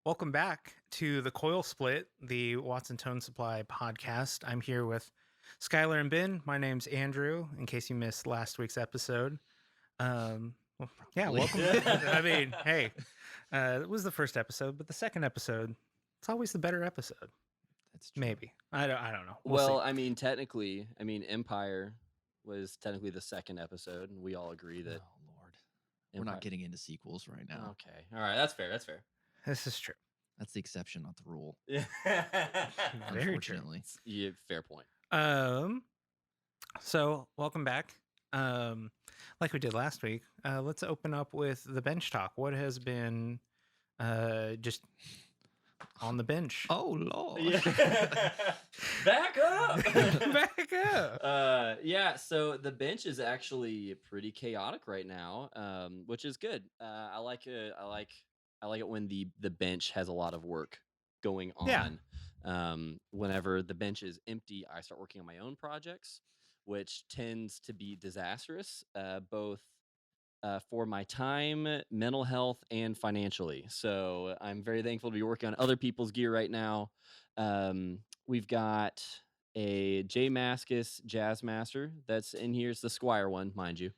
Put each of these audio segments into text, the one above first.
Welcome back to the Coil Split, the Watson Tone Supply podcast. I'm here with Schuyler and Ben. My name's Andrew, in case you missed last week's episode. Yeah, welcome. I mean, hey, it was the first episode, but the second episode, it's always the better episode. That's true. Maybe. I don't know. Well, see. I mean, technically, Empire was technically the second episode, and we all agree that. Oh Lord, we're not getting into sequels right now. Okay, all right, that's fair. That's fair. This is true. That's the exception, not the rule. Yeah, Very true. Unfortunately. yeah, fair point. So welcome back. Like we did last week, let's open up with the bench talk. What has been just on the bench? Oh Lord. Yeah. Back up. Back up. Yeah. So the bench is actually pretty chaotic right now, which is good. I like it. I like it when the bench has a lot of work going on. Yeah. Whenever the bench is empty, I start working on my own projects, which tends to be disastrous, both for my time, mental health, and financially. So I'm very thankful to be working on other people's gear right now. We've got a J Maskus Jazz Master that's in here. It's the Schuyler one, mind you.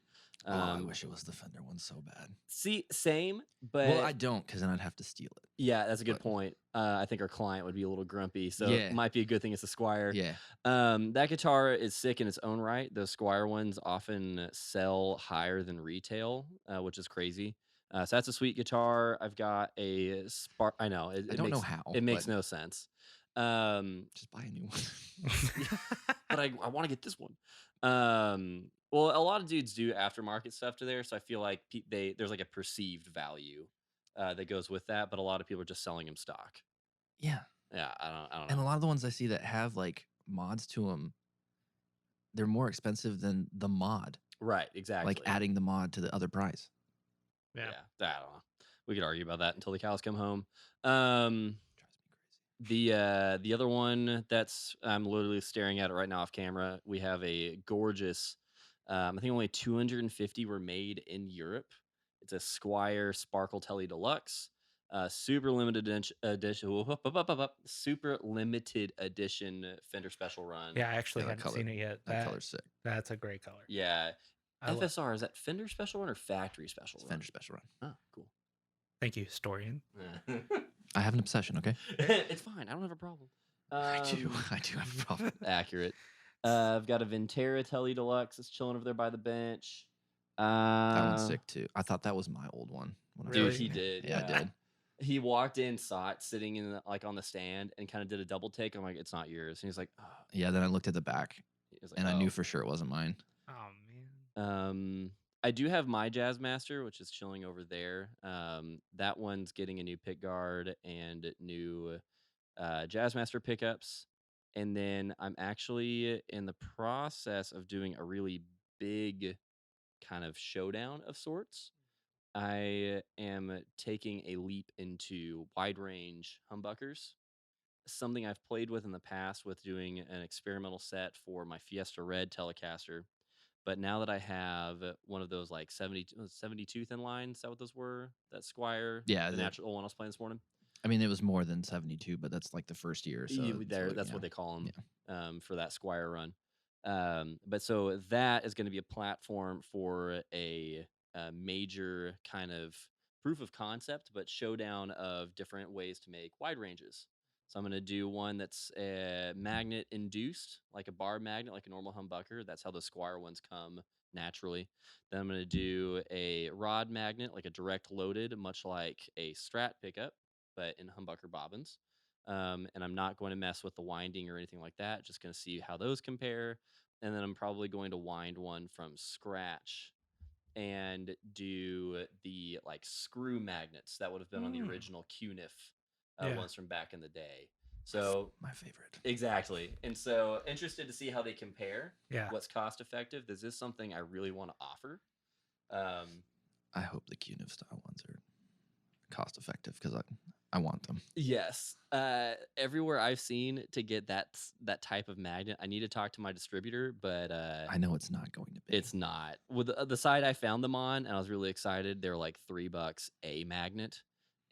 I wish it was the Fender one so bad. See, same, but Well, I don't, because then I'd have to steal it. yeah, that's a good but- point. I think our client would be a little grumpy, so Yeah. it might be a good thing it's a Schuyler. Yeah. That guitar is sick in its own right. Those Schuyler ones often sell higher than retail, which is crazy. So that's a sweet guitar. I've got a Spark. I know. I don't know how. It makes but no sense. Just buy a new one. But I want to get this one. Well, a lot of dudes do aftermarket stuff to there, so I feel like there's like a perceived value that goes with that, but a lot of people are just selling them stock. Yeah. Yeah, I don't know. And a lot of the ones I see that have like mods to them, they're more expensive than the mod. Right, exactly. Like adding the mod to the other price. Yeah, I don't know. We could argue about that until the cows come home. Um, Drives me crazy. the other one that's I'm literally staring at it right now off camera. We have a gorgeous. I think only 250 were made in Europe. It's a Schuyler Sparkle Telly Deluxe. Super limited edition. Super limited edition Fender Special Run. Yeah, I actually Yeah, that hadn't color- seen it yet. That color's sick. That's a great color. Yeah. I lo- FSR, is that Fender Special Run or Factory Special It's Run? Fender Special Run. Oh, cool. Thank you, historian. I have an obsession, okay? It's fine. I don't have a problem. I do have a problem. Accurate. I've got a Ventera Telly Deluxe that's chilling over there by the bench. That one's sick too. I thought that was my old one. When I Dude, first he came. did. Yeah, I did. He walked in, saw it sitting in on the stand, and kind of did a double take. I'm like, it's not yours. And he's like, oh. Yeah, then I looked at the back He was like, and I "Oh." knew for sure it wasn't mine. Oh man. I do have my Jazz Master, which is chilling over there. That one's getting a new pick guard and new Jazz Master pickups. And then I'm actually in the process of doing a really big kind of showdown of sorts. I am taking a leap into wide range humbuckers, something I've played with in the past with doing an experimental set for my Fiesta Red Telecaster. But now that I have one of those like 72 thin lines, is that what those were? That Schuyler, Yeah, the the- natural one I was playing this morning. I mean, it was more than 72, but that's like the first year. So That's what they call them for that Schuyler run. But so that is going to be a platform for a major kind of proof of concept, but showdown of different ways to make wide ranges. So I'm going to do one that's magnet induced, like a bar magnet, like a normal humbucker. That's how the Schuyler ones come naturally. Then I'm going to do a rod magnet, like a direct loaded, much like a Strat pickup, but in humbucker bobbins. And I'm not going to mess with the winding or anything like that. Just going to see how those compare. And then I'm probably going to wind one from scratch and do the like screw magnets that would have been on the original QNIF Yeah. ones from back in the day. So my favorite. exactly. And so interested to see how they compare. Yeah. What's cost effective? Is this something I really want to offer? I hope the QNIF style ones are cost effective because I want them. Yes. Everywhere I've seen to get that type of magnet, I need to talk to my distributor, but I know it's not going to be. it's not. With the site I found them on, and I was really excited. They were like $3 a magnet,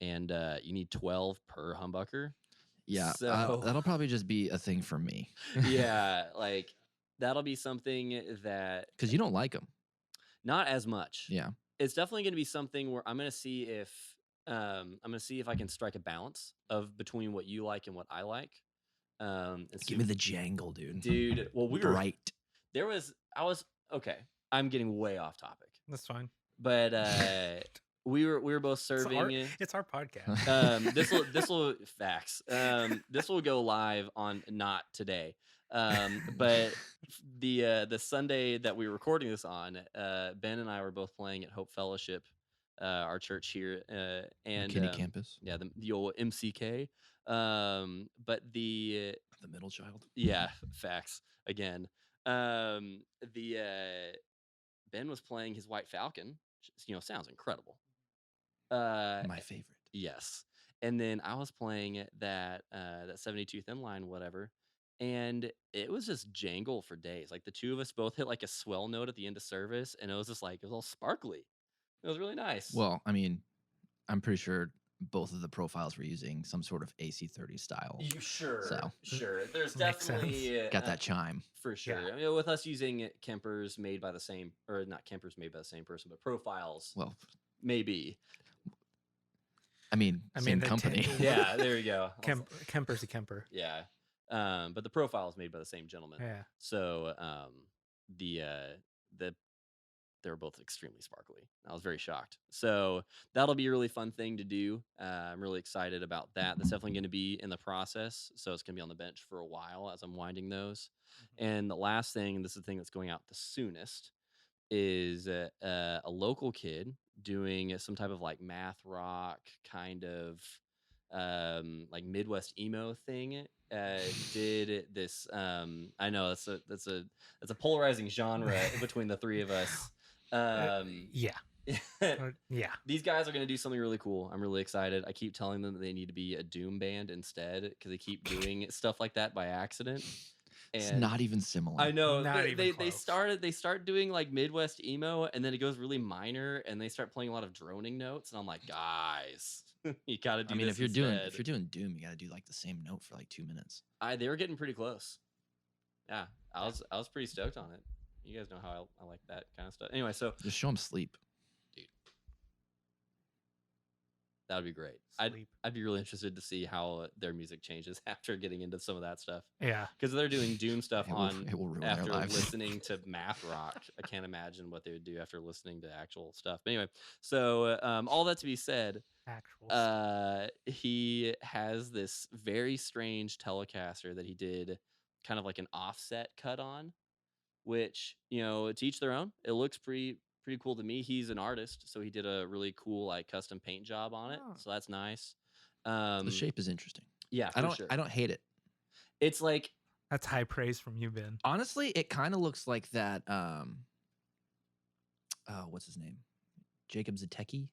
and you need 12 per humbucker. Yeah, So that'll probably just be a thing for me. yeah, like that'll be something that Because you don't like them. not as much. Yeah. It's definitely going to be something where I'm going to see if I can strike a balance of between what you like and what I like. And see, Give me the jangle, dude. dude. Well, Bright. I was okay. I'm getting way off topic, That's fine. but we were both serving. It's our podcast. This will facts. This will go live on not today. But the Sunday that we were recording this on, Ben and I were both playing at Hope Fellowship, our church here, and McKinney campus. yeah, the old MCK. But the middle child. yeah, facts again. The Ben was playing his White Falcon, which, sounds incredible. My favorite. Yes. And then I was playing that 72 thin line, whatever, and it was just jangle for days. Like the two of us both hit like a swell note at the end of service, and it was just like it was all sparkly. It was really nice. Well, I mean, I'm pretty sure both of the profiles were using some sort of AC30 style. Sure. So. Sure. There's Makes definitely Got that chime. for sure. Yeah. I mean, with us using Kempers made by the same, or not Kempers made by the same person, but profiles, Well, maybe. I mean, same the company. Yeah, there you go. Kemper's a Kemper. Yeah. But the profile is made by the same gentleman. Yeah. So they were both extremely sparkly. I was very shocked. So that'll be a really fun thing to do. I'm really excited about that. That's definitely going to be in the process. So it's going to be on the bench for a while as I'm winding those. And the last thing, and this is the thing that's going out the soonest, is a local kid doing some type of like math rock kind of like Midwest emo thing. Did this I know that's a polarizing genre between the three of us. Yeah. Yeah. These guys are going to do something really cool. I'm really excited. I keep telling them that they need to be a doom band instead because they keep doing stuff like that by accident. It's not even similar. I know. Not even close. They start doing like Midwest emo, and then it goes really minor, and they start playing a lot of droning notes, and I'm like, guys, you got to do. I mean, this if you're instead. doing doom, you got to do like the same note for like 2 minutes. They were getting pretty close. Yeah, I was pretty stoked on it. You guys know how I like that kind of stuff. Anyway, so Just show them sleep. that would be great. I'd be really interested to see how their music changes after getting into some of that stuff. Yeah. Because they're doing doom stuff It will ruin after their lives. listening to math rock. I can't imagine what they would do after listening to actual stuff. But anyway, so all that to be said, Actual. he has this very strange Telecaster that he did kind of like an offset cut on, which, to each their own. It looks pretty cool to me. He's an artist, so he did a really cool like custom paint job on it. Oh. So that's nice. The shape is interesting. Yeah, I don't hate it. It's like That's high praise from you, Ben. Honestly, it kind of looks like that. What's his name? Jacob Zatecki.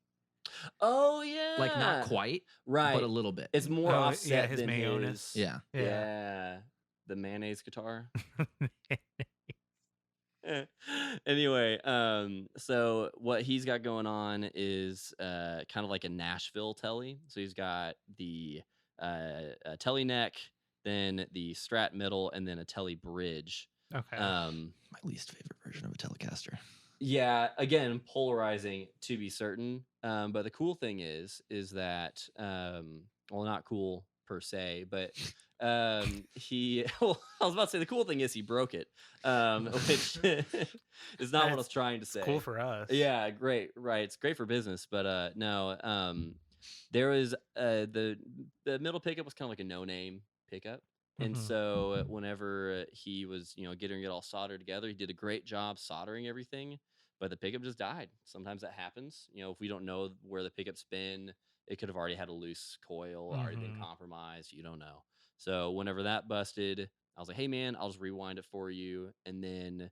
oh yeah, Like not quite, right, but a little bit. It's more offset his than Mayonis. his. Yeah. Yeah, the mayonnaise guitar. Anyway, so what he's got going on is kind of like a Nashville telly. So he's got the telly neck, then the Strat middle, and then a telly bridge. Okay. My least favorite version of a Telecaster. Yeah, again, polarizing to be certain. But the cool thing is that well, not cool per se, but he well, I was about to say the cool thing is he broke it, which is not what I was trying to say. Cool for us. Yeah, great, right? It's great for business, but no. There was the middle pickup was kind of like a no-name pickup. And so whenever he was, getting it all soldered together, he did a great job soldering everything, but the pickup just died. Sometimes that happens. If we don't know where the pickup's been, it could have already had a loose coil, already been compromised. You don't know. So whenever that busted, I was like, hey man, I'll just rewind it for you. And then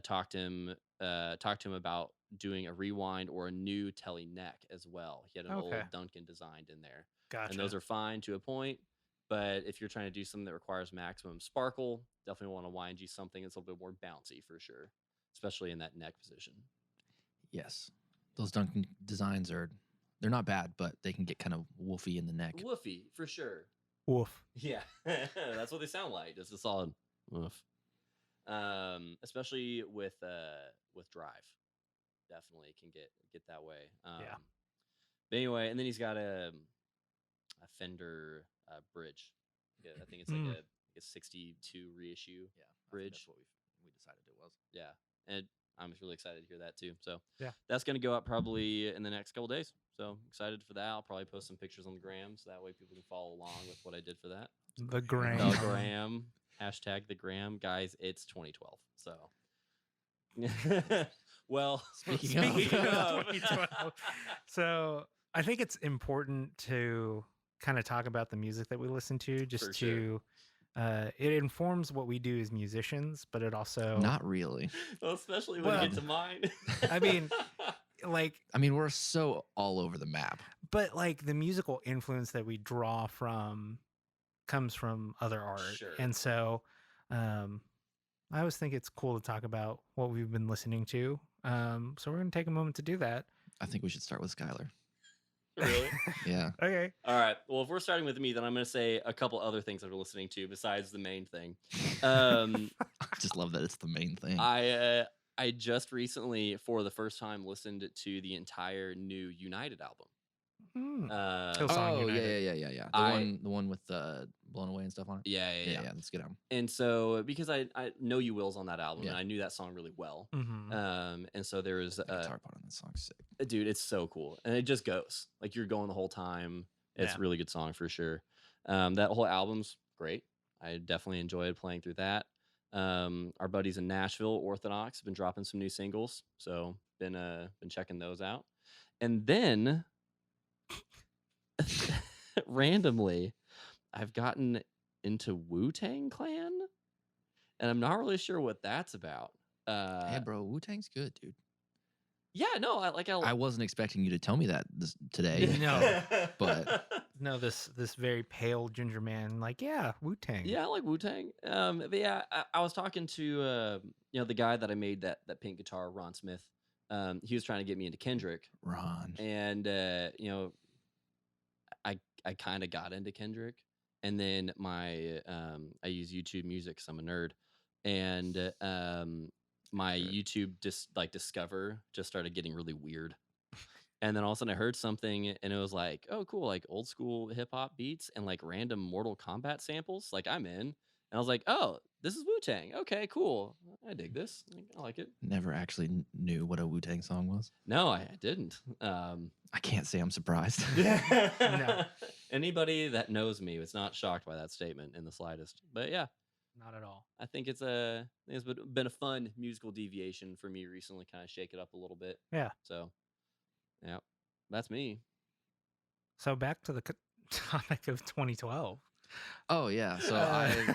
talk to him about doing a rewind or a new telly neck as well. He had an old Duncan designed in there. Gotcha. And those are fine to a point. But if you're trying to do something that requires maximum sparkle, definitely want to wind you something that's a little bit more bouncy for sure, especially in that neck position. Yes. Those Duncan designs are They're not bad, but they can get kind of woofy in the neck. Woofy for sure. Woof. Yeah, that's what they sound like. Just a solid woof. Especially with drive, definitely can get that way. Yeah. But anyway, and then he's got a Fender bridge. Yeah, I think it's like a 62 reissue bridge. That's what we decided it was. Yeah, and I'm really excited to hear that too. So Yeah. that's going to go up probably in the next couple days. So excited for that. I'll probably post some pictures on the gram so that way people can follow along with what I did for that. The gram. The gram. Hashtag the gram. Guys, it's 2012. So well, Speaking of of 2012. So I think it's important to kind of talk about the music that we listen to, just For to it informs what we do as musicians, but it also Not really. well, especially when Well, you get to mine. I mean, like, I mean, we're so all over the map. but like the musical influence that we draw from comes from other art. Sure. And so I always think it's cool to talk about what we've been listening to. So we're going to take a moment to do that. I think we should start with Schuyler. Really? Yeah. Okay. All right. Well, if we're starting with me, then I'm going to say a couple other things that we're listening to besides the main thing. I just love that it's the main thing. I just recently, for the first time, listened to the entire new United album. Hillsong Oh United. yeah. I- The one with Blown Away and stuff on it. Yeah. That's a good album. And so, because I know you Will's on that album, Yeah. and I knew that song really well. Mhm. And so there was The guitar part on that song's sick. dude, it's so cool, and it just goes like you're going the whole time. It's Yeah. a really good song for sure. That whole album's great. I definitely enjoyed playing through that. Our buddies in Nashville, Orthodox, have been dropping some new singles, so been checking those out. And then randomly, I've gotten into Wu-Tang Clan, and I'm not really sure what that's about. Hey, bro, Wu-Tang's good, dude. Yeah, no, I wasn't expecting you to tell me that today. No. But- No, this very pale ginger man, like, yeah, Wu-Tang. Yeah, I like Wu-Tang. But yeah, I was talking to the guy that I made that pink guitar, Ron Smith. He was trying to get me into Kendrick, Ron. and I kind of got into Kendrick, and then I use YouTube Music because I'm a nerd, and my YouTube Discover just started getting really weird. And then all of a sudden I heard something and it was like, oh, cool, like old school hip hop beats and like random Mortal Kombat samples. Like I'm in. And I was like, oh, this is Wu-Tang. Okay, cool. I dig this. I like it. Never actually knew what a Wu-Tang song was. No, I didn't. I can't say I'm surprised. No. Anybody that knows me was not shocked by that statement in the slightest. But yeah, Not at all. I think it's been a fun musical deviation for me recently, kind of shake it up a little bit. Yeah. So, yeah, that's me. So back to the topic of 2012. Oh yeah. So I've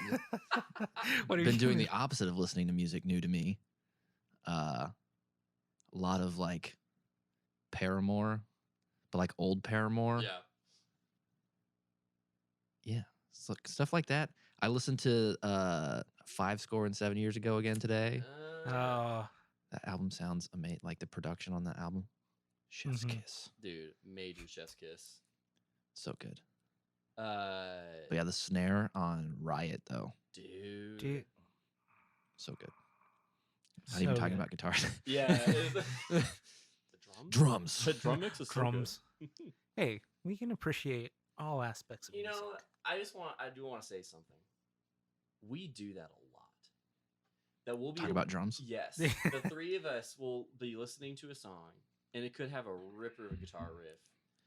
What are been you doing the opposite of listening to music new to me. A lot of like Paramore, but like old Paramore. Yeah. So, stuff like that. I listened to 5 Score and 7 years ago again today. Oh, That album sounds amazing. Like the production on that album. Chef's Mhm. kiss. Dude, major chef's kiss. So good. But But yeah, the snare on Riot though. dude. So good. Not even So talking good. about guitars. yeah, the drums. Drums. The drum mix is so good. Drums. Hey, we can appreciate all aspects of You know, music. I do want to say something. We do that a lot. That we'll be Talk about drums. Yes, the three of us will be listening to a song, and it could have a ripper guitar riff.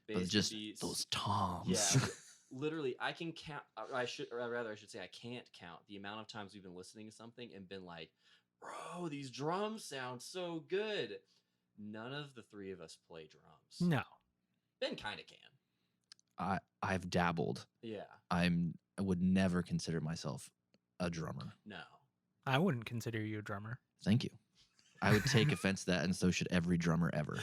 But bass just beats. those toms. Yeah, literally, I can count. I should say, I can't count the amount of times we've been listening to something and been like, "Bro, these drums sound so good." None of the three of us play drums. No. Ben kind of can. I've dabbled. Yeah. I would never consider myself a drummer. No. I wouldn't consider you a drummer. Thank you. I would take offense to that, and so should every drummer ever.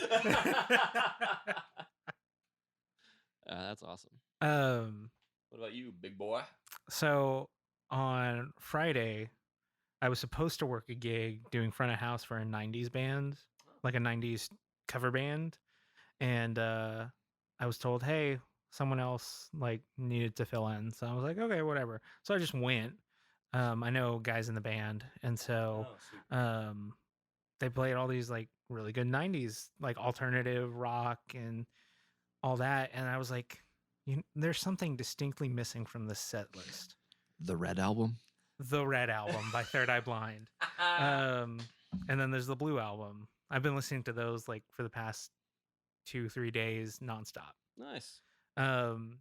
That's awesome. What about you, big boy? So on Friday, I was supposed to work a gig doing front of house for a 90s band, like a 90s cover band. And I was told, hey, someone else like needed to fill in. So I was like, okay, whatever. So I just went. I know guys in the band, and so um, they played all these like really good '90s like alternative rock and all that, and I was like, there's something distinctly missing from this set list. The Red Album. The Red Album by Third Eye Blind, and then there's the Blue Album. I've been listening to those like for the past 2-3 days nonstop. Nice. Um,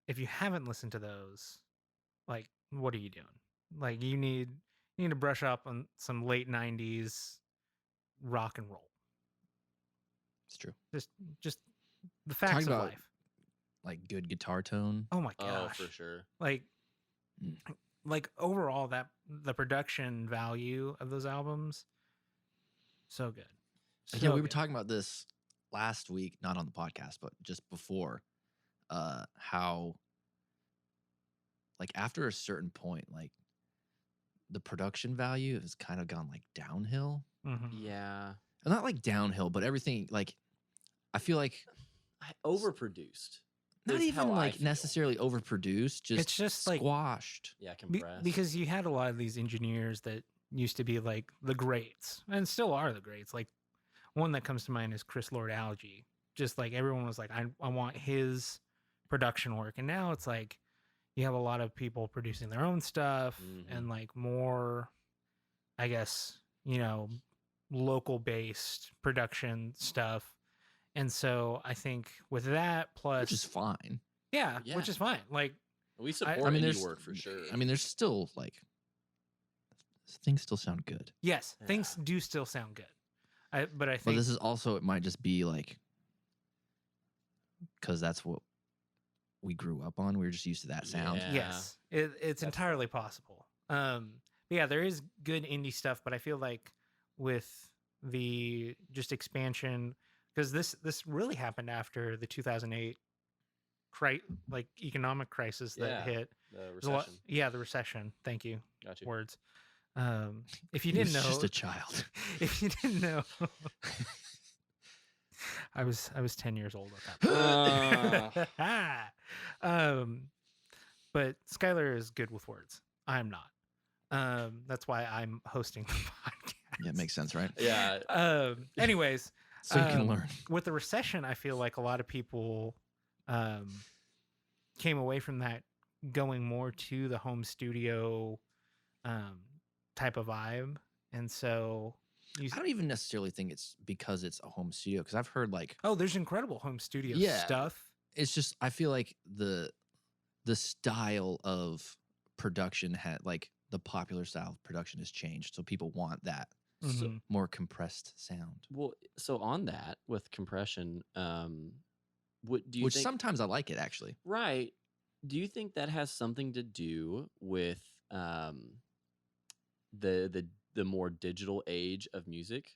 if you haven't listened to those, like, what are you doing? Like, you need to brush up on some late '90s rock and roll. It's true. Just the facts Talking of about life. like good guitar tone. Oh my Oh, gosh! for sure. Like overall, that the production value of those albums, so good. Yeah, we were talking about this last week, not on the podcast, but just before, how like after a certain point, like the production value has kind of gone like downhill. Yeah. Not like downhill, but everything like I feel like overproduced. not is even how I like feel. necessarily overproduced, just It's just like squashed. Yeah, compressed. because you had a lot of these engineers that used to be like the greats and still are the greats. Like one that comes to mind is Chris Lord-Alge. Just like everyone was like, I want his production work, and now it's like you have a lot of people producing their own stuff and like more, I guess, local based production stuff. And so I think with that plus, Which is fine. yeah, Yeah. which is fine. Like we support I mean, indie there's work for sure. I mean, there's still like things still sound good. yes, things do still sound good. But I think But this is also, it might just be like because that's what we grew up on. We were just used to that sound. Yeah. yes, it's entirely possible. Yeah, there is good indie stuff, but I feel like with the just expansion, because this really happened after the 2008 like economic crisis that hit. The recession. The recession. Thank you. Got you. Words. If you didn't know, just a child. if you didn't know, I was 10 years old at that point. But Schuyler is good with words. I'm not. That's why I'm hosting the podcast. Yeah, it makes sense, right? Yeah. Anyways, So you can learn. with the recession, I feel like a lot of people came away from that going more to the home studio type of vibe. And so I don't even necessarily think it's because it's a home studio, because I've heard like, oh, there's incredible home studio stuff. It's just I feel like the style of production had like the popular style of production has changed, so people want that more compressed sound. Well, so on that with compression, what do you Which think, sometimes I like it actually. right? Do you think that has something to do with the more digital age of music?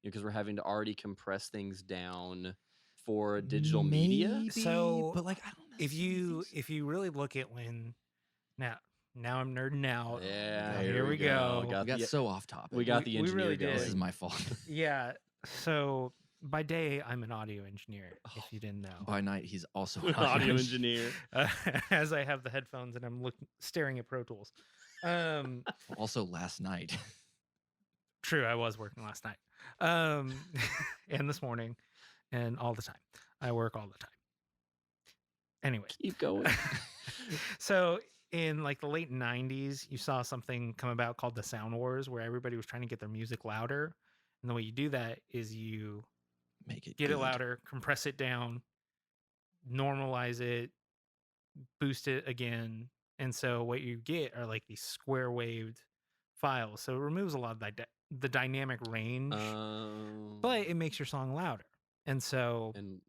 Because we're having to already compress things down for digital media. Maybe, So, but like I don't know. If you really look at when now I'm nerding out. Yeah, here we go. We got so off topic. We got the We engineer really going. did. This is my fault. Yeah. So by day, I'm an audio engineer. If you didn't know, By night, he's also An audio engineer. As I have the headphones and I'm staring at Pro Tools. Also, last night. True, I was working last night, and this morning, and all the time. I work all the time. Anyway, Keep going. so in like the late '90s, you saw something come about called the Sound Wars, where everybody was trying to get their music louder, and the way you do that is you Make it get good. it louder, compress it down, normalize it, boost it again, and so what you get are like these square waved files. So it removes a lot of the dynamic range, but it makes your song louder. And so and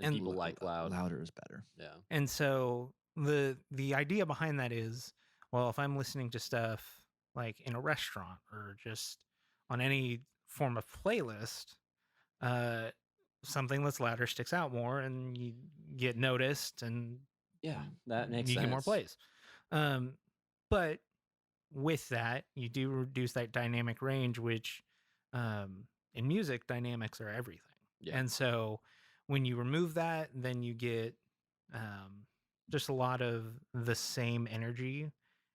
and people like loud. Louder is better. Yeah. and so the idea behind that is, well, if I'm listening to stuff like in a restaurant or just on any form of playlist, something that's louder sticks out more and you get noticed and Yeah, that makes you sense. get more plays. But with that, you do reduce that dynamic range, which in music, dynamics are everything. Yeah. And so when you remove that, then you get just a lot of the same energy.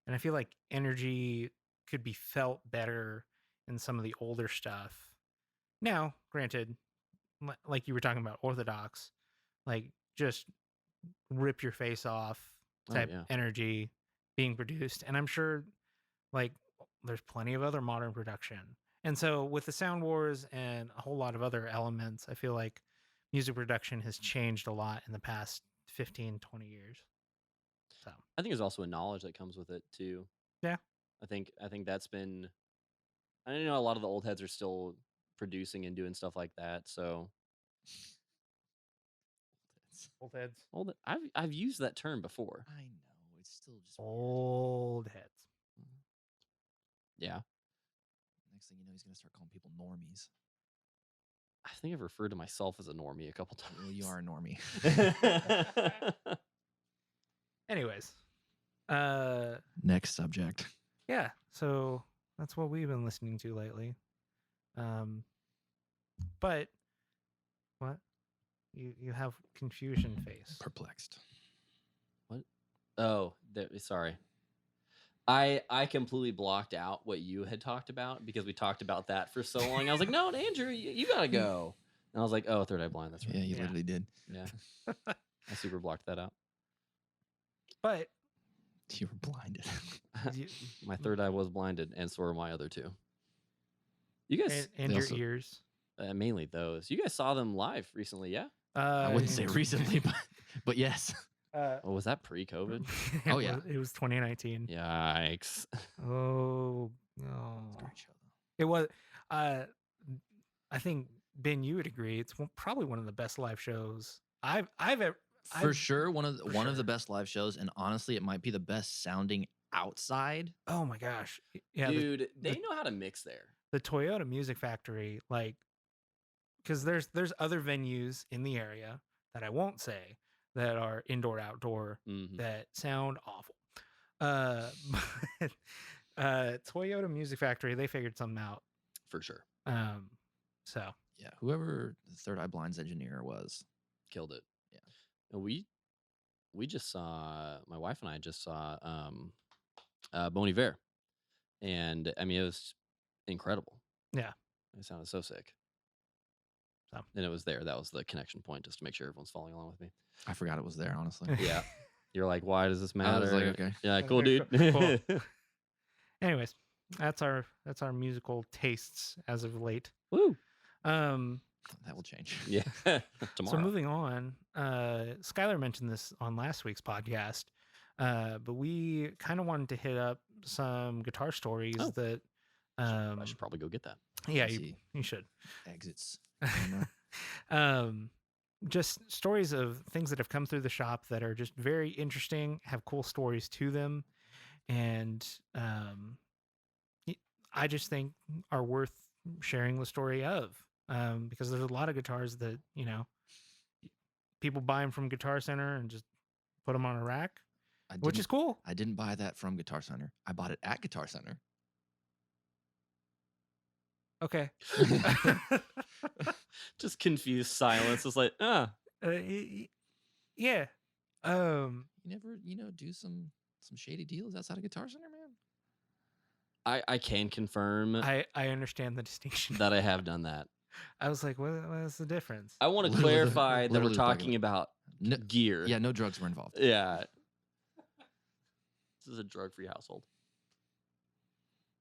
And I feel like energy could be felt better in some of the older stuff. Now, granted, like you were talking about Orthodox, like just rip your face off type energy being produced. And I'm sure like there's plenty of other modern production. And so with the Sound Wars and a whole lot of other elements, I feel like music production has changed a lot in the past 15, 20 years. So I think there's also a knowledge that comes with it too. Yeah. I think that's been, I know a lot of the old heads are still producing and doing stuff like that. So old heads. I've used that term before. I know, it's still just old heads. Yeah. Next thing you know, he's gonna start calling people normies. I think I've referred to myself as a normie a couple times. Well, you are a normie. Anyways, next subject. Yeah, so that's what we've been listening to lately. But what? You have confusion face. Perplexed. What? Oh, sorry. I completely blocked out what you had talked about because we talked about that for so long. I was like, no, Andrew, you gotta go. And I was like, oh, Third Eye Blind. That's right. Yeah, you literally did. Yeah. I super blocked that out. But you were blinded. My third eye was blinded, and so were my other two. You guys and your ears. Mainly those. You guys saw them live recently, yeah? I wouldn't say recently, but yes. Was that pre-COVID? Oh yeah, it was 2019. Yikes! Oh, great show though. It was. I think Ben, you would agree. It's probably one of the best live shows I've ever. For sure, one of the best live shows, and honestly, it might be the best sounding outside. Oh my gosh, yeah, dude, they know how to mix there. The Toyota Music Factory, like, because there's other venues in the area that I won't say that are indoor outdoor that sound awful. But Toyota Music Factory, they figured something out for sure. So yeah, whoever the Third Eye Blind's engineer was killed it. Yeah, and we just saw, my wife and I just saw Bon Iver, and I mean it was incredible. Yeah, it sounded so sick. So and it was there. That was the connection point, just to make sure everyone's following along with me. I forgot it was there, honestly. Yeah, you're like, why does this matter? I was like, okay, yeah, cool, dude. Cool. Anyways, that's our musical tastes as of late. Woo. That will change. Yeah. Tomorrow. So moving on, Schuyler mentioned this on last week's podcast, but we kind of wanted to hit up some guitar stories that. I should probably go get that. Yeah, you should. Exits. Just stories of things that have come through the shop that are just very interesting, have cool stories to them, and I just think are worth sharing the story of. Because there's a lot of guitars that, people buy them from Guitar Center and just put them on a rack, which is cool. I didn't buy that from Guitar Center. I bought it at Guitar Center. Okay. Just confused silence. It's like, yeah. You never, do some shady deals outside of Guitar Center, man? I can confirm. I understand the distinction. That I have done that. I was like, what's the difference? I want to clarify that we're talking about gear. Yeah, no drugs were involved. Yeah. This is a drug-free household.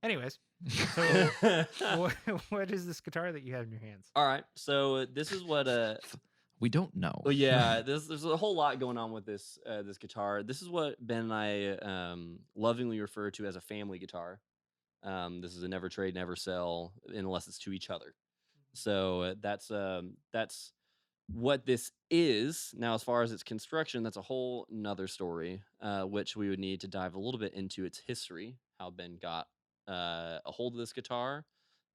Anyways, so what is this guitar that you have in your hands? All right, so this is what we don't know. Well, yeah, there's a whole lot going on with this this guitar. This is what Ben and I lovingly refer to as a family guitar. This is a never trade, never sell, unless it's to each other. So that's what this is. Now, as far as its construction, that's a whole nother story, which we would need to dive a little bit into its history, how Ben got a hold of this guitar,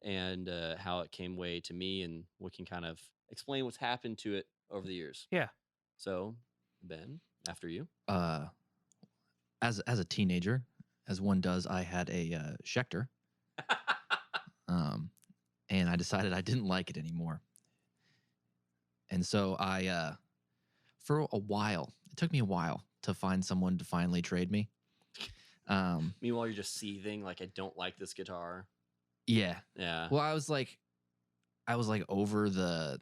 and how it came way to me, and we can kind of explain what's happened to it over the years. Yeah. So, Ben, after you. As a teenager, as one does, I had a Schecter. And I decided I didn't like it anymore. And so I, for a while, it took me a while to find someone to finally trade me. Meanwhile, you're just seething. Like, I don't like this guitar. Yeah. Yeah. Well, I was like over the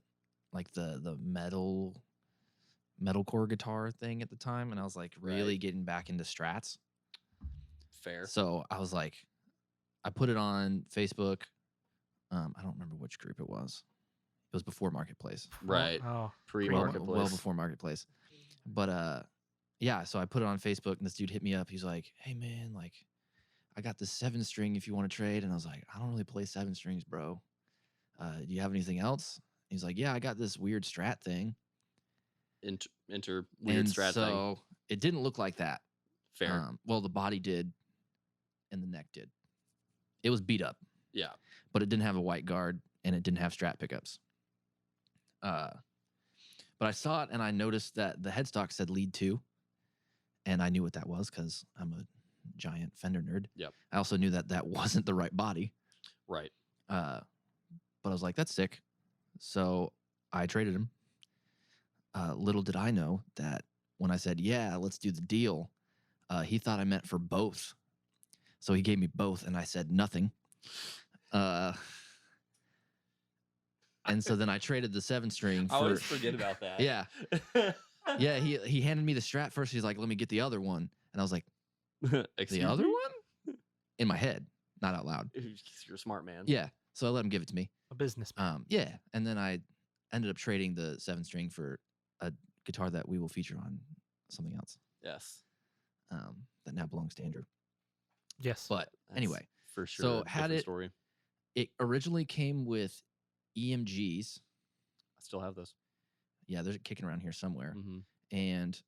metalcore guitar thing at the time, and I was like really Right. getting back into Strats. Fair. So I was like, I put it on Facebook. I don't remember which group it was. It was before Marketplace. Right. Oh, Pre-marketplace. Well before Marketplace. But yeah, so I put it on Facebook, and this dude hit me up. He's like, "Hey man, like, I got this 7-string if you want to trade." And I was like, "I don't really play 7 strings, bro. Do you have anything else?" He's like, "Yeah, I got this weird Strat thing." Enter weird And Strat thing. so it didn't look like that. Fair. Well, the body did, and the neck did. It was beat up. Yeah. But it didn't have a white guard, and it didn't have Strat pickups. But I saw it, and I noticed that the headstock said lead 2, and I knew what that was because I'm a giant Fender nerd. Yep. I also knew that that wasn't the right body. Right. But I was like, that's sick. So I traded him. Little did I know that when I said, yeah, let's do the deal, he thought I meant for both. So he gave me both, and I said nothing. And so then I traded the 7-string for... I always forget about that. Yeah. Yeah, he handed me the Strat first. He's like, let me get the other one. And I was like, the other one? In my head, not out loud. You're a smart man. Yeah. So I let him give it to me. a businessman. Yeah. And then I ended up trading the 7-string for a guitar that we will feature on something else. Yes. That now belongs to Andrew. Yes. But That's anyway, for sure. so a had different it- story. it originally came with EMGs. I still have those. Yeah, they're kicking around here somewhere. Mm-hmm. And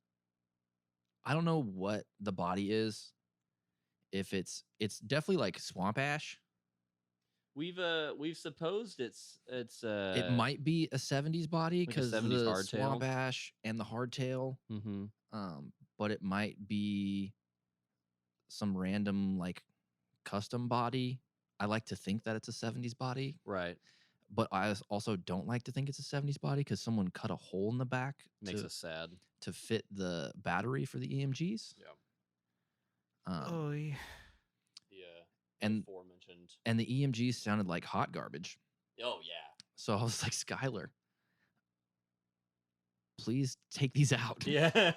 I don't know what the body is. If it's definitely like swamp ash. We've supposed it's It might be a 70s body like a because 70s the hardtail. swamp ash and the hardtail. Mm-hmm. But it might be some random like custom body. I like to think that it's a 70s body, Right. but I also don't like to think it's a 70s body because someone cut a hole in the back Makes us sad. to fit the battery for the EMGs. Yeah. Oh, yeah. And aforementioned. the EMGs sounded like hot garbage. Oh yeah. So I was like, Schuyler, please take these out. Yeah.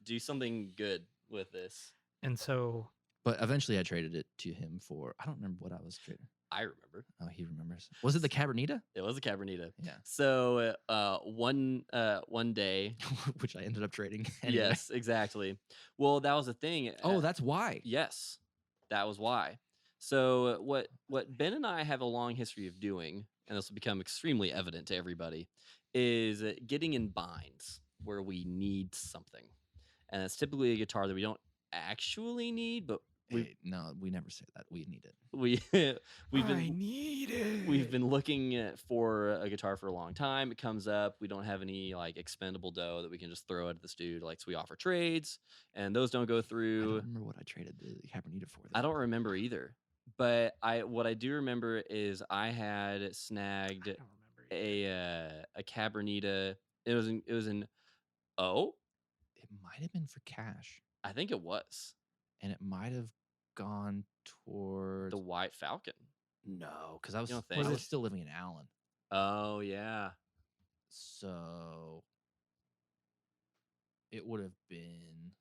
Do something good with this. And so, But eventually I traded it to him for, I don't remember what I was trading. I remember. Oh, he remembers. Was it the Cabernita? It was a Cabernita. Yeah. So one day. Which I ended up trading. Anyway. Yes, exactly. Well, that was the thing. Oh, that's why. Yes, that was why. So what Ben and I have a long history of doing, and this will become extremely evident to everybody, is getting in binds where we need something, and it's typically a guitar that we don't actually need, but Hey, no, we never say that. We need it. We've been looking for a guitar for a long time. It comes up. We don't have any like expendable dough that we can just throw at this dude. Like, so we offer trades, and those don't go I through. don't remember what I traded the Cabernita for. I don't remember either. But what I do remember is I had snagged I don't remember either. a Cabernita. It was in It might have been for cash, I think it was and it might have gone towards the White Falcon. no, because I was You don't think? I was still living in Allen, Oh yeah. so it would have been.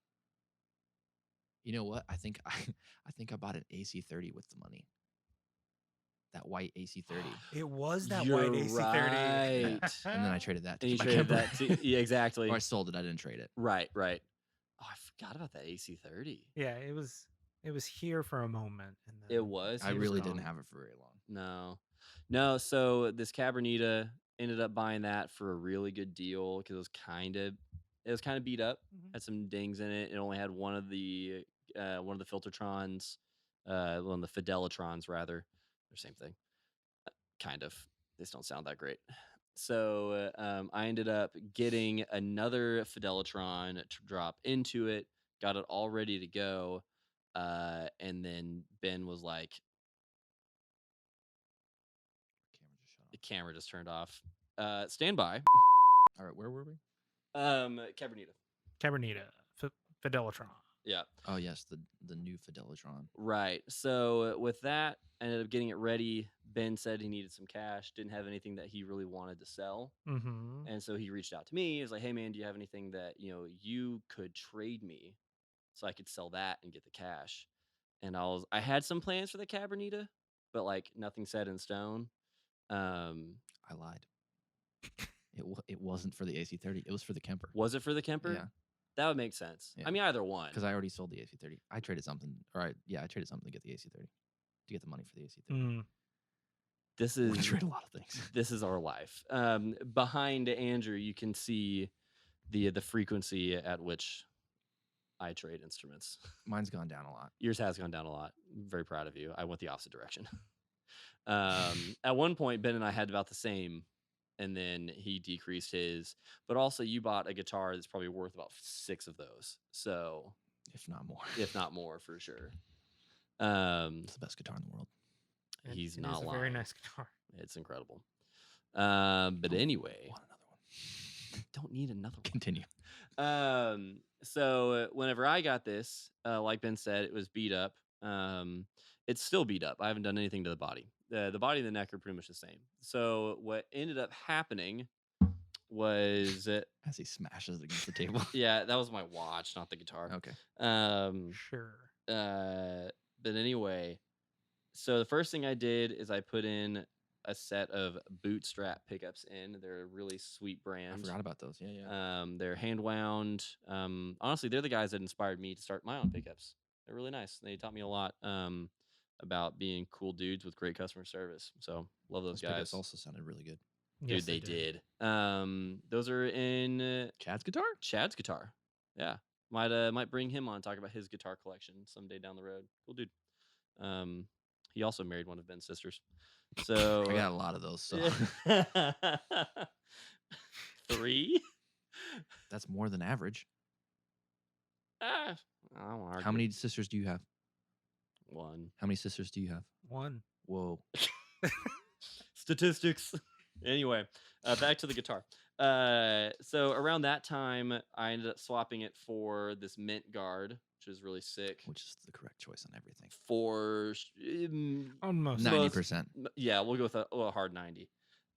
You know what? I think I bought an AC30 with the money. That white AC30, It was that You're white AC30. right. and then I traded that. To And you keep my traded camper. that to, yeah, exactly. Or I sold it. I didn't trade it. Right. Oh, I forgot about that AC30. Yeah, it was here for a moment. And then It was. I it was really gone. didn't have it for very long. No. So this Cabernita, ended up buying that for a really good deal because it was kind of beat up. Mhm. Had some dings in it. It only had one of the Filtertrons, one of the Fidelatrons rather. They're same thing. Kind of. They just don't sound that great. So I ended up getting another Fidelatron to drop into it. Got it all ready to go. And then Ben was like, Camera just shut off. the camera just turned off. Stand by. All right, where were we? Cabernita. Cabernita, Fidelitron. Yeah. Oh yes, the new Fidelitron. Right. So with that, I ended up getting it ready. Ben said he needed some cash, didn't have anything that he really wanted to sell. Mm-hmm. And so he reached out to me. He was like, "Hey man, do you have anything that, you could trade me so I could sell that and get the cash?" And I had some plans for the Cabernita, but like nothing set in stone. Um, I lied. It wasn't for the AC30. It was for the Kemper. was it for the Kemper? Yeah. That would make sense. Yeah. I mean, either one. Because I already sold the AC30. I traded something. I traded something to get the AC30, to get the money for the AC30. Mm. This We is trade a lot of things. this is our life. Behind Andrew, you can see the frequency at which I trade instruments. Mine's gone down a lot. Yours has gone down a lot. I'm very proud of you. I went the opposite direction. At one point, Ben and I had about the same, and then he decreased his. But also, you bought a guitar that's probably worth about 6 of those. So, If not more. if not more, for sure. It's the best guitar in the world. He's It not is a lying. very nice guitar. It's incredible. But anyway, Want another one? don't need another one. Continue. So whenever I got this, like Ben said, it was beat up. It's still beat up. I haven't done anything to the body. The body and the neck are pretty much the same. So what ended up happening was, As he smashes it against the table. yeah, that was my watch, not the guitar. Okay. Sure. But anyway, so the first thing I did is I put in a set of boot Strat pickups in. They're a really sweet I brand. forgot about those. Yeah. They're hand wound. Honestly, they're the guys that inspired me to start my own pickups. They're really nice. They taught me a lot about being cool dudes with great customer service. So love those Those pickups guys. also sounded really good. Dude, Yes, they did. Those are in Chad's guitar? Chad's guitar. Yeah, might bring him on, talk about his guitar collection someday down the road. Cool dude. He also married one of Ben's sisters. So I got a lot of those. So 3. that's more than average. I don't argue. How many sisters do you have? 1. How many sisters do you have? One. Whoa. Statistics. Anyway, back to the guitar. So around that time, I ended up swapping it for this mint guard, which is really sick. Which is the correct choice on everything. For Almost 90%. yeah, we'll go with a hard 90.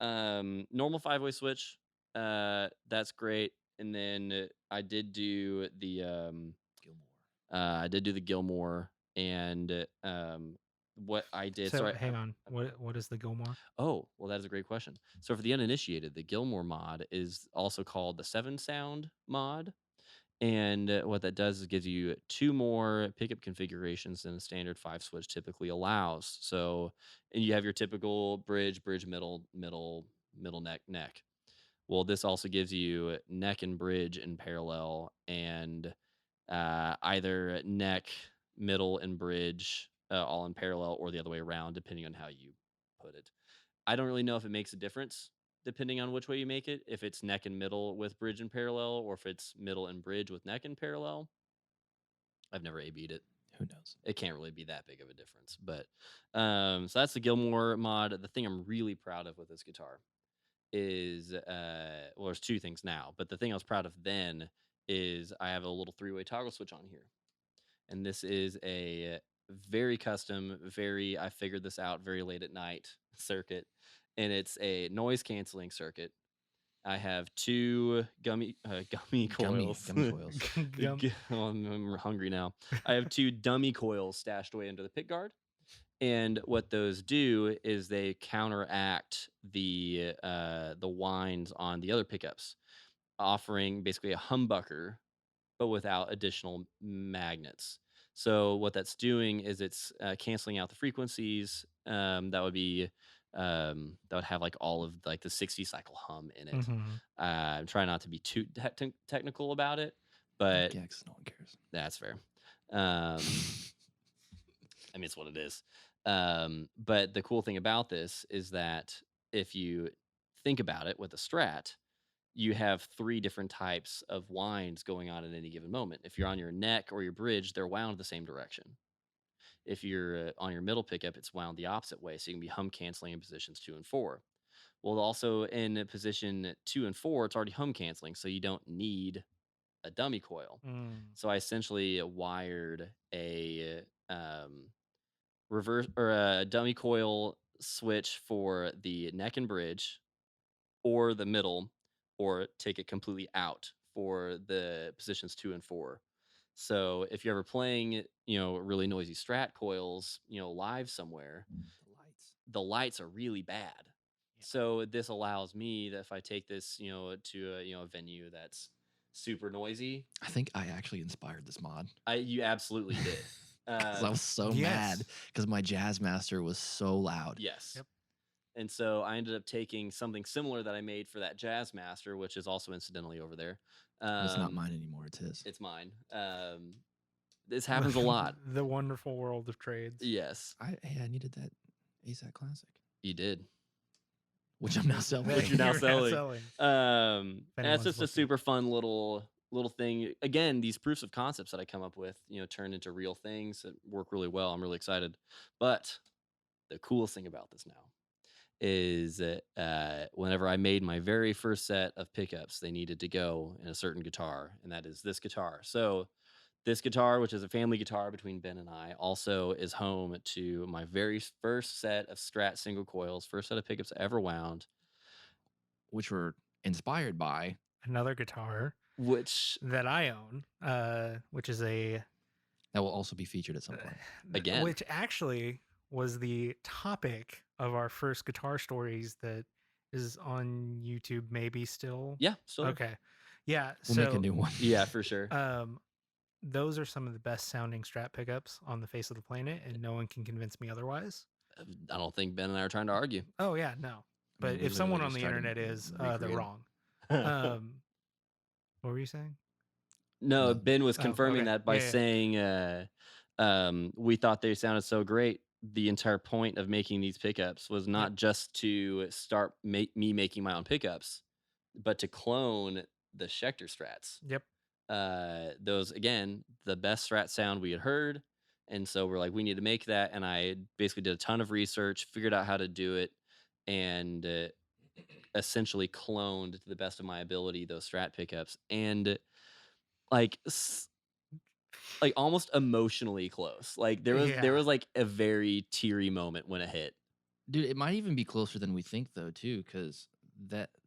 Normal 5-way switch. That's great. And then I did do the Gilmore. I did do the Gilmore, and what I did. So hang on. What is the Gilmore? Oh, well, that is a great question. So for the uninitiated, the Gilmore mod is also called the 7 sound mod. And what that does is gives you 2 more pickup configurations than a standard 5 switch typically allows. So, and you have your typical bridge, middle, neck. Well, this also gives you neck and bridge in parallel, and either neck, middle, and bridge all in parallel, or the other way around, depending on how you put it. I don't really know if it makes a difference depending on which way you make it, if it's neck and middle with bridge in parallel, or if it's middle and bridge with neck in parallel. I've never A/B'd it. Who knows? It can't really be that big of a difference. But so that's the Gilmore mod. The thing I'm really proud of with this guitar is well, there's 2 things now, but the thing I was proud of then is I have a little 3-way toggle switch on here. And this is a very custom, I figured this out very late at night circuit. And it's a noise canceling circuit. I have 2 gummy coils. Gummy coils. I'm hungry now. I have 2 dummy coils stashed away under the pick guard. And what those do is they counteract the winds on the other pickups, offering basically a humbucker, but without additional magnets. So what that's doing is it's canceling out the frequencies that would have like all of like the 60 cycle hum in it. Mhm. I'm trying not to be too technical about it, but Yeah, 'cause no one cares. that's fair. I mean, it's what it is. But the cool thing about this is that if you think about it with a Strat, you have 3 different types of winds going on at any given moment. If you're on your neck or your bridge, they're wound the same direction. If you're on your middle pickup, it's wound the opposite way, so you can be hum canceling in positions 2 and 4. Well, also in position 2 and 4, it's already hum canceling, so you don't need a dummy coil. So I essentially wired a reverse or a dummy coil switch for the neck and bridge, or the middle, or take it completely out for the positions 2 and 4. So if you're ever playing, really noisy Strat coils, live somewhere, The lights. the lights are really bad. So this allows me that if I take this, to a venue that's super noisy, I think I actually inspired this mod. you absolutely did. Because I was so Yes. mad because my Jazz Master was so loud. Yes. Yep. And so I ended up taking something similar that I made for that Jazz Master, which is also incidentally over there. It's not mine anymore. It's his. It's mine. This happens a lot. The wonderful world of trades. Yes, I needed that ASAC Classic, you did. which I'm now selling. Which you're now selling. If And anyone's it's just a looking. super fun little thing. Again, these proofs of concepts that I come up with, turn into real things that work really well. I'm really excited. But the coolest thing about this now is that whenever I made my very first set of pickups, they needed to go in a certain guitar, and that is this guitar. So this guitar, which is a family guitar between Ben and I, also is home to my very first set of Strat single coils, first set of pickups I ever wound, which were inspired by Another guitar which that I own, which is that will also be featured at some point. Again. which actually was the topic of our first guitar stories that is on YouTube, maybe still. yeah, still there. Okay. Yeah. We'll make a new one. Yeah, for sure. Those are some of the best sounding Strat pickups on the face of the planet, and no one can convince me otherwise. I don't think Ben and I are trying to argue. Oh yeah, no. But We if someone literally on just the tried to internet is, recreate they're 'em. wrong. What were you saying? No, No. Ben was Oh, confirming okay. that by Yeah, yeah. saying we thought they sounded so great. The entire point of making these pickups was not just to start me making my own pickups, but to clone the Schecter Strats. Yep. Those, again, the best Strat sound we had heard. And so we're like, we need to make that. And I basically did a ton of research, figured out how to do it, and essentially cloned to the best of my ability those Strat pickups. And like almost emotionally close. Like there Yeah. was like a very teary moment when it hit. Dude, it might even be closer than we think though, too, because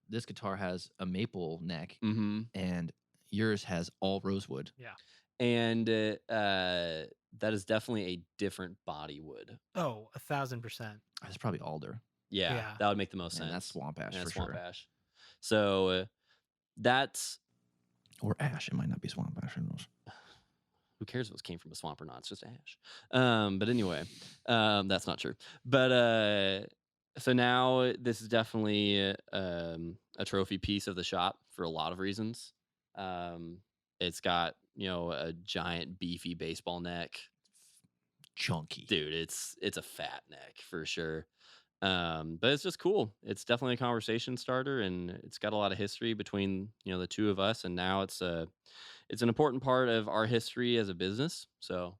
this guitar has a maple neck Mm-hmm. and yours has all rosewood. Yeah. And that is definitely a different body wood. Oh, 1,000%. It's probably alder. Yeah, Yeah. that would make the most And sense. that's swamp ash And for that's swamp sure. ash. So that's, Or ash. It might not be swamp ash. Who knows? who cares if it came from a swamp or not? It's just ash. But anyway, that's not true. But so now this is definitely a trophy piece of the shop for a lot of reasons. It's got, a giant beefy baseball neck. Chunky. Dude, it's a fat neck for sure. But it's just cool. It's definitely a conversation starter, and it's got a lot of history between, the two of us, and now it's an important part of our history as a business. So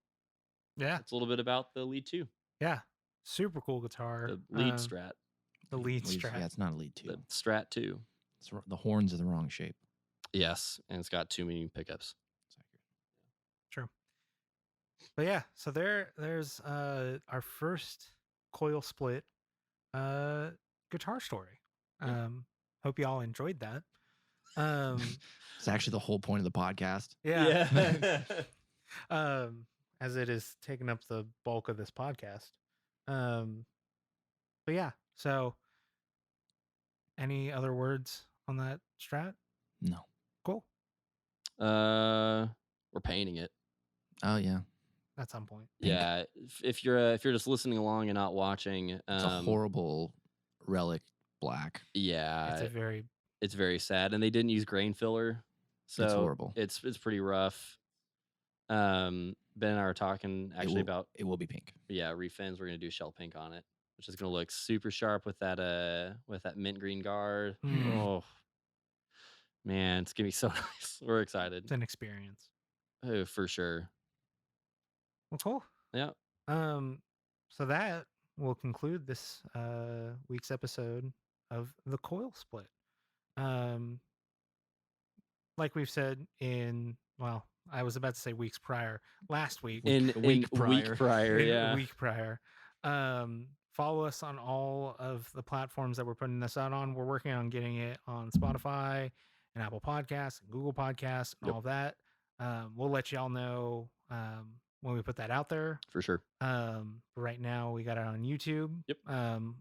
Yeah. it's a little bit about the lead 2, Yeah. Super cool guitar. the lead Strat, The lead Strat. Yeah, it's not a lead 2. the Strat 2. The horns are the wrong shape. Yes, and it's got too many pickups. It's accurate. True. But yeah, so there's our first Coil Split guitar story. Yeah. Hope you all enjoyed that. It's actually the whole point of the podcast. Yeah. As it is taking up the bulk of this podcast. But yeah, so any other words on that Strat? No. Cool. We're painting it. Oh, yeah. At some point. Pink. Yeah, if you're just listening along and not watching, It's a horrible relic black. Yeah, It's very sad, and they didn't use grain filler, so It's horrible. It's pretty rough. Ben and I were talking actually about it will be pink. refins. We're gonna do shell pink on it, which is gonna look super sharp with that mint green guard. Mm. Oh man, it's gonna be so nice. We're excited. It's an experience. Oh, for sure. Well, cool. Yeah. So that will conclude this week's episode of the Coil Split. Like we've said I was about to say weeks prior, last week, in a week week prior. prior, a yeah, week prior. Follow us on all of the platforms that we're putting this out on. We're working on getting it on Spotify and Apple Podcasts and Google Podcasts and Yep. all of that. We'll let y'all know when we put that out there. for sure. But right now we got it on YouTube. Yep.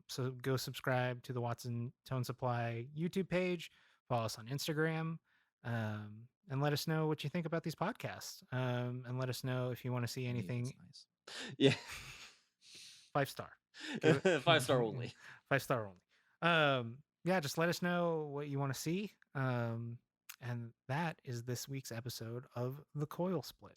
So go subscribe to the Watson Tone Supply YouTube page. Follow us on Instagram. And let us know what you think about these podcasts. And let us know if you want to see anything. Nice. Yeah, 5-star. 5-star only. 5-star only. Yeah, just let us know what you want to see. And that is this week's episode of The Coil Split.